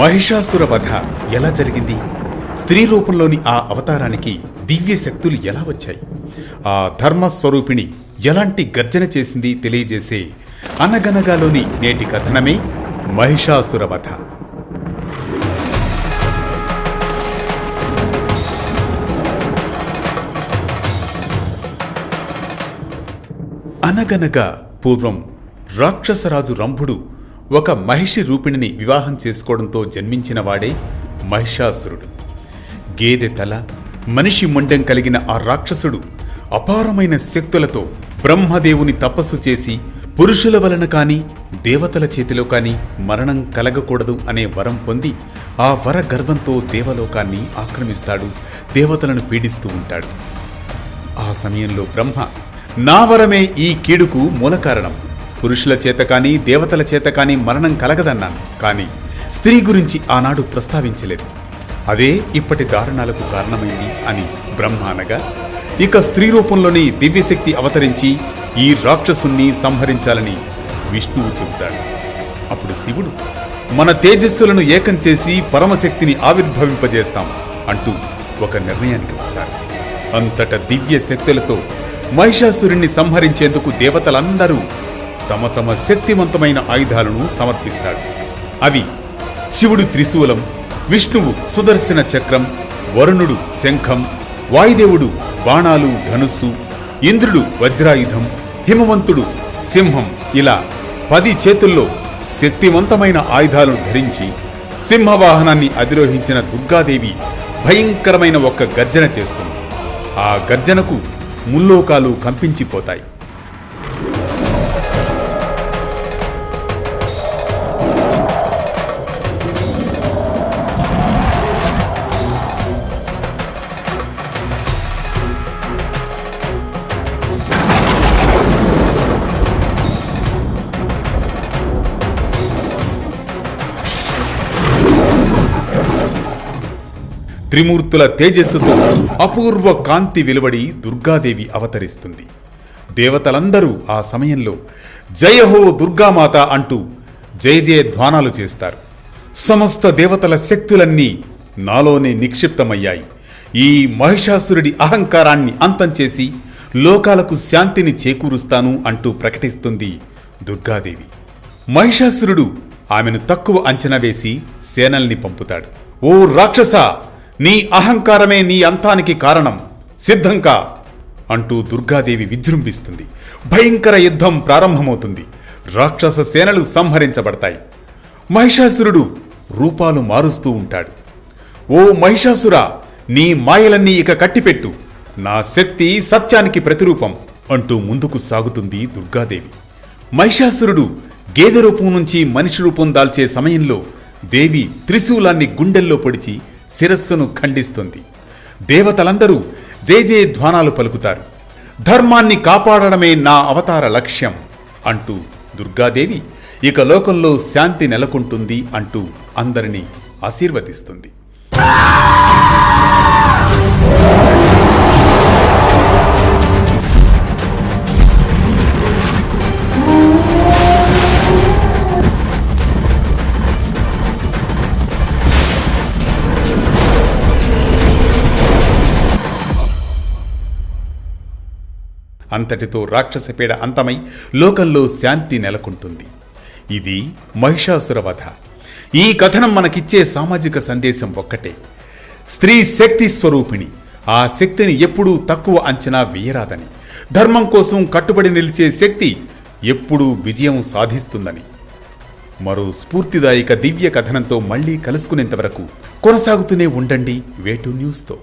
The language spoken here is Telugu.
మహిషాసుర వధ ఎలా జరిగింది? స్త్రీ రూపంలోని ఆ అవతారానికి దివ్య శక్తులు ఎలా వచ్చాయి? ఆ ధర్మస్వరూపిణి ఎలాంటి గర్జన చేసింది తెలియజేసే అనగనగాలోని నేటి కథనమే మహిషాసుర వధ. అనగనగా పూర్వం రాక్షసరాజు రంభుడు ఒక మహిషి రూపిణిని వివాహం చేసుకోవడంతో జన్మించిన వాడే మహిషాసురుడు. గేదె తల, మనిషి మొండెం కలిగిన ఆ రాక్షసుడు అపారమైన శక్తులతో బ్రహ్మదేవుని తపస్సు చేసి పురుషుల వలన కాని దేవతల చేతిలో కాని మరణం కలగకూడదు అనే వరం పొంది ఆ వర గర్వంతో దేవలోకాన్ని ఆక్రమిస్తాడు, దేవతలను పీడిస్తూ ఉంటాడు. ఆ సమయంలో బ్రహ్మ, నా వరమే ఈ కీడుకు మూల కారణం, పురుషుల చేత కానీ దేవతల చేత కానీ మరణం కలగదన్నాను, కానీ స్త్రీ గురించి ఆనాడు ప్రస్తావించలేదు, అదే ఇప్పటి దారుణాలకు కారణమైంది అని బ్రహ్మ అనగా, ఇక స్త్రీ రూపంలోని దివ్యశక్తి అవతరించి ఈ రాక్షసుణ్ణి సంహరించాలని విష్ణువు చెబుతాడు. అప్పుడు శివుడు, మన తేజస్సులను ఏకం చేసి పరమశక్తిని ఆవిర్భవింపజేస్తాం అంటూ ఒక నిర్ణయానికి వస్తాడు. అంతట దివ్య శక్తులతో మహిషాసురుణ్ణి సంహరించేందుకు దేవతలందరూ తమ తమ శక్తివంతమైన ఆయుధాలను సమర్పిస్తాడు. అవి శివుడు త్రిశూలం, విష్ణువు సుదర్శన చక్రం, వరుణుడు శంఖం, వాయుదేవుడు బాణాలు ధనుస్సు, ఇంద్రుడు వజ్రాయుధం, హిమవంతుడు సింహం, ఇలా 10 చేతుల్లో శక్తివంతమైన ఆయుధాలను ధరించి సింహవాహనాన్ని అధిరోహించిన దుర్గాదేవి భయంకరమైన ఒక గర్జన చేస్తుంది. ఆ గర్జనకు ముల్లోకాలు కంపించిపోతాయి. త్రిమూర్తుల తేజస్సుతో అపూర్వ కాంతి వెలువడి దుర్గాదేవి అవతరిస్తుంది. దేవతలందరూ ఆ సమయంలో జయహో దుర్గామాత అంటూ జయ జయ ధ్వానాలు చేస్తారు. సమస్త దేవతల శక్తులన్నీ నాలోనే నిక్షిప్తమయ్యాయి. ఈ మహిషాసురుడి అహంకారాన్ని అంతం చేసి లోకాలకు శాంతిని చేకూరుస్తాను అంటూ ప్రకటిస్తుంది దుర్గాదేవి. మహిషాసురుడు ఆమెను తక్కువ అంచనా వేసి సేనల్ని పంపుతాడు. ఓ రాక్షస, నీ అహంకారమే నీ అంతానికి కారణం, సిద్ధంకా అంటూ దుర్గాదేవి విజృంభిస్తుంది. భయంకర యుద్ధం ప్రారంభమవుతుంది. రాక్షస సేనలు సంహరించబడతాయి. మహిషాసురుడు రూపాలు మారుస్తూ ఉంటాడు. ఓ మహిషాసురా, నీ మాయలన్నీ ఇక కట్టిపెట్టు, నా శక్తి సత్యానికి ప్రతిరూపం అంటూ ముందుకు సాగుతుంది దుర్గాదేవి. మహిషాసురుడు గేదె రూపం నుంచి మనిషి రూపం దాల్చే సమయంలో దేవి త్రిశూలాన్ని గుండెల్లో పొడిచి శిరస్సును ఖండిస్తుంది. దేవతలందరూ జయ జయ ధ్వానాలు పలుకుతారు. ధర్మాన్ని కాపాడడమే నా అవతార లక్ష్యం అంటూ దుర్గాదేవి ఇక లోకంలో శాంతి నెలకొంటుంది అంటూ అందరినీ ఆశీర్వదిస్తుంది. అంతటితో రాక్షసపీడ అంతమై లోకంలో శాంతి నెలకొంటుంది. ఇది మహిషాసుర వధ. ఈ కథనం మనకిచ్చే సామాజిక సందేశం ఒక్కటే, స్త్రీ శక్తి స్వరూపిణి. ఆ శక్తిని ఎప్పుడూ తక్కువ అంచనా వేయరాదని, ధర్మం కోసం కట్టుబడి నిలిచే శక్తి ఎప్పుడూ విజయం సాధిస్తుందని. మరో స్ఫూర్తిదాయక దివ్య కథనంతో మళ్లీ కలుసుకునేంత వరకు కొనసాగుతూనే ఉండండి వేటు న్యూస్తో.